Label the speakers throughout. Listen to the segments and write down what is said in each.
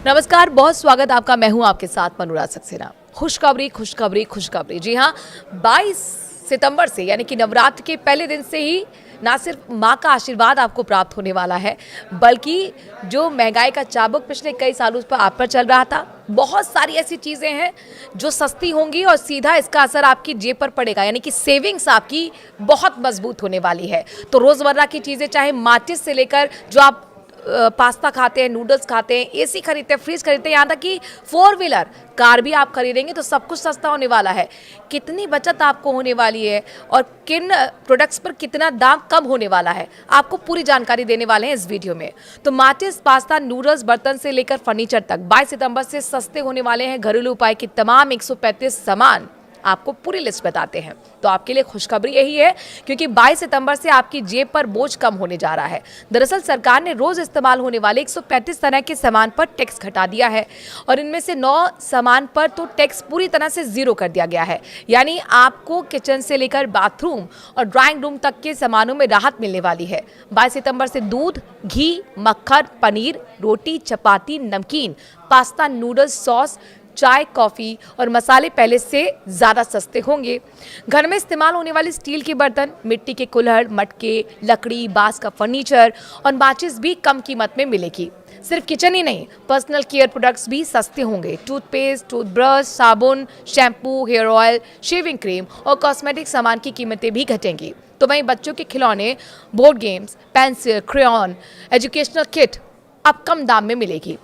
Speaker 1: नमस्कार, बहुत स्वागत आपका। मैं हूं आपके साथ अनुराग सक्सेना। खुशखबरी खुशखबरी खुशखबरी। जी हां, 22 सितंबर से यानी कि नवरात्र के पहले दिन से ही ना सिर्फ मां का आशीर्वाद आपको प्राप्त होने वाला है, बल्कि जो महंगाई का चाबुक पिछले कई सालों पर आप पर चल रहा था, बहुत सारी ऐसी चीज़ें हैं जो सस्ती होंगी और सीधा इसका असर आपकी जेब पर पड़ेगा, यानी कि सेविंग्स आपकी बहुत मजबूत होने वाली है। तो रोज़मर्रा की चीज़ें, चाहे माचिस से लेकर जो आप पास्ता खाते हैं, नूडल्स खाते हैं, एसी खरीदते हैं, फ्रिज खरीदते हैं, यहाँ तक कि 4 व्हीलर कार भी आप खरीदेंगे तो सब कुछ सस्ता होने वाला है। कितनी बचत आपको होने वाली है और किन प्रोडक्ट्स पर कितना दाम कम होने वाला है, आपको पूरी जानकारी देने वाले हैं इस वीडियो में। तो माचिस, पास्ता, नूडल्स, बर्तन से लेकर फर्नीचर तक 22 सितंबर से सस्ते होने वाले हैं। घरेलू उपाय की तमाम 135 सामान आपको पूरी लिस्ट बताते हैं। तो आपके लिए खुशखबरी यही है, क्योंकि 22 सितंबर से आपकी जेब पर बोझ कम होने जा रहा है। दरअसल सरकार ने रोज इस्तेमाल होने वाले 135 तरह के सामान पर टैक्स घटा दिया है और इनमें से 9 सामान पर तो टैक्स पूरी तरह से जीरो कर दिया गया है। यानी आपको किचन से लेकर बाथरूम और ड्राइंग रूम तक के सामानों में राहत मिलने वाली है। 22 सितंबर से दूध, घी, मक्खन, पनीर, रोटी, चपाती, नमकीन, पास्ता, नूडल्स, सॉस, चाय, कॉफ़ी और मसाले पहले से ज़्यादा सस्ते होंगे। घर में इस्तेमाल होने वाली स्टील के बर्तन, मिट्टी के कुल्हड़, मटके, लकड़ी, बांस का फर्नीचर और माचिस भी कम कीमत में मिलेगी। सिर्फ किचन ही नहीं, पर्सनल केयर प्रोडक्ट्स भी सस्ते होंगे। टूथपेस्ट, टूथब्रश, साबुन, shampoo, hair oil, shaving cream और कॉस्मेटिक सामान की कीमतें भी घटेंगी। तो वहीं बच्चों के खिलौने, board games, pencil, crayon, educational kit अब कम दाम में मिलेगी।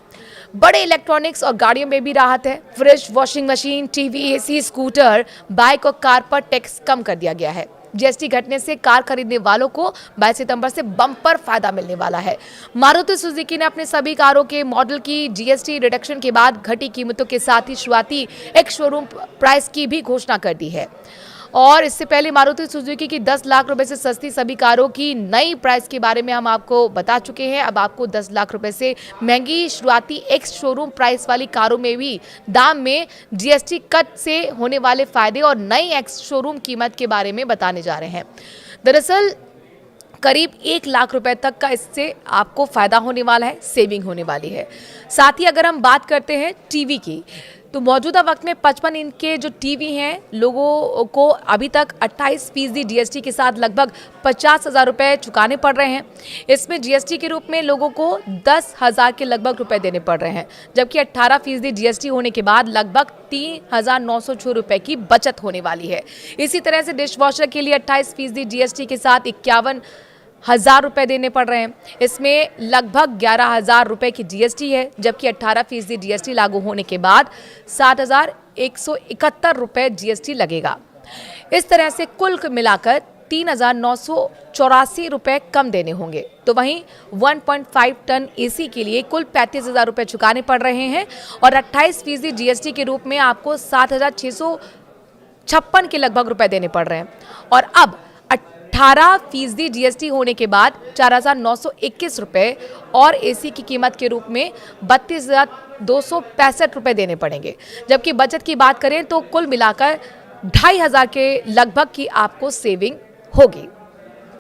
Speaker 1: बड़े इलेक्ट्रॉनिक्स और गाड़ियों में भी राहत है। Fridge, washing machine, TV, AC, scooter, bike और कार पर टैक्स कम कर दिया गया है। जीएसटी घटने से कार खरीदने वालों को 22 सितंबर से बम्पर फायदा मिलने वाला है। मारुति सुजुकी ने अपने सभी कारों के मॉडल की जीएसटी रिडक्शन के बाद घटी कीमतों के साथ ही शुरुआती एक शोरूम प्राइस की भी घोषणा कर दी है। और इससे पहले मारुति सुजुकी की 10 लाख रुपए से सस्ती सभी कारों की नई प्राइस के बारे में हम आपको बता चुके हैं। अब आपको 10 लाख रुपए से महंगी शुरुआती एक्स शोरूम प्राइस वाली कारों में भी दाम में जीएसटी कट से होने वाले फायदे और नई एक्स शोरूम कीमत के बारे में बताने जा रहे हैं। दरअसल करीब 1 लाख रुपए तक का इससे आपको फायदा होने वाला है, सेविंग होने वाली है। साथ ही अगर हम बात करते हैं टीवी की, तो मौजूदा वक्त में 55 इंच के जो टीवी हैं, लोगों को अभी तक 28% जीएसटी के साथ लगभग 50,000 रुपये चुकाने पड़ रहे हैं। इसमें जीएसटी के रूप में लोगों को 10,000 के लगभग रुपए देने पड़ रहे हैं, जबकि 18% जीएसटी होने के बाद लगभग 3,906 रुपये की बचत होने वाली है। इसी तरह से डिश वॉशर के लिए 28% जीएसटी के साथ 51,000 रुपये देने पड़ रहे हैं। इसमें लगभग 11,000 रुपये की जीएसटी है, जबकि 18% जीएसटी लागू होने के बाद 7,171 रुपये जीएसटी लगेगा। इस तरह से कुल मिलाकर 3,984 रुपये कम देने होंगे। तो वहीं 1.5 टन एसी के लिए कुल 35,000 रुपये चुकाने पड़ रहे हैं और 28% जीएसटी के रूप में आपको 7,656 के लगभग रुपए देने पड़ रहे हैं। और अब 18% जीएसटी होने के बाद 4,921 रुपये और एसी की कीमत के रूप में 32,265 रुपये देने पड़ेंगे। जबकि बचत की बात करें तो कुल मिलाकर 2,500 के लगभग की आपको सेविंग होगी।